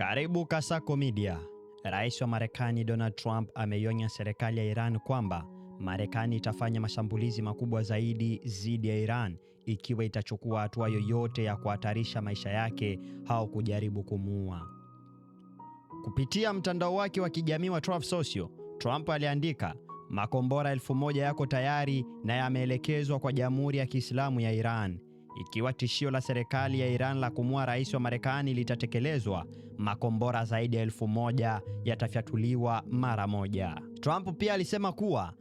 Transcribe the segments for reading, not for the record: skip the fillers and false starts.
Karibu Kasako Media. Rais wa Marekani Donald Trump ameionya serikali ya Iran kwamba Marekani itafanya mashambulizi makubwa zaidi dhidi ya Iran ikiwa itachukua hatua yoyote ya kuhatarisha maisha yake au kujaribu kumuua. Kupitia mtandao wake wa kijamii wa Truth Social, Trump aliandika, makombora 1000 yako tayari na yameelekezwa kwa Jamhuri ya Kiislamu ya Iran. Ikiwa tishio la serikali ya Iran la kumuua rais wa Marekani litatekelezwa, makombora zaidi ya 1000 yatafyatuliwa mara moja. Trump pia alisema kuwa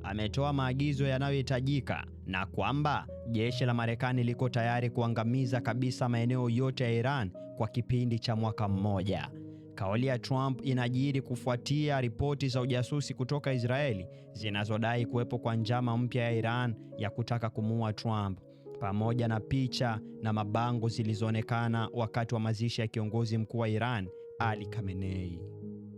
ametoa maagizo yanayohitajika na kwamba jeshi la Marekani liko tayari kuangamiza kabisa maeneo yote ya Iran kwa kipindi cha mwaka mmoja. Kauli ya Trump inajiri kufuatia ripoti za ujasusi kutoka Israeli zinazodai kuwepo kwa njama mpya ya Iran ya kutaka kumuua Trump, pamoja na picha na mabango zilizoonekana wakati wa mazishi ya kiongozi mkuu wa Iran, Ali Khamenei.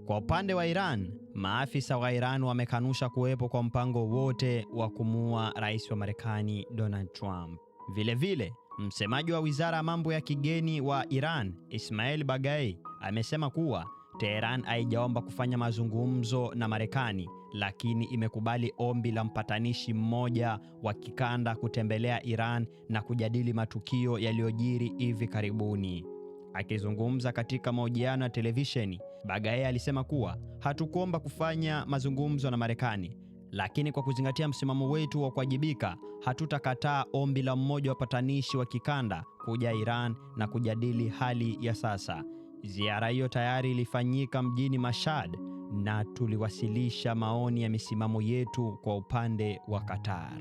Kwa upande wa Iran, maafisa wa Iran wamekanusha kuwepo kwa mpango wote wa kumuua rais wa Marekani Donald Trump. Vilevile, msemaji wa Wizara ya Mambo ya Kigeni wa Iran, Ismail Baghai, amesema kuwa Tehran haijaomba kufanya mazungumzo na Marekani, lakini imekubali ombi la mpatanishi mmoja wa kikanda kutembelea Iran na kujadili matukio yaliyojiri hivi karibuni. Akizungumza katika mahojiano ya televisheni, Baghai alisema kuwa hatukuomba kufanya mazungumzo na Marekani, lakini kwa kuzingatia msimamo wetu wa kuwajibika, hatutakataa ombi la mmoja wa patanishi wa kikanda kuja Iran na kujadili hali ya sasa. Ziara hiyo tayari ilifanyika mjini Mashhad na tuliwasilisha maoni ya misimamo yetu kwa upande wa Qatar.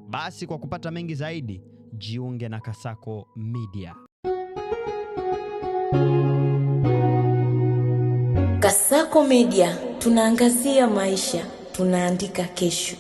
Basi kwa kupata mengi zaidi, jiunge na Kasako Media. Kasako Media, tunaangazia maisha, tunaandika kesho.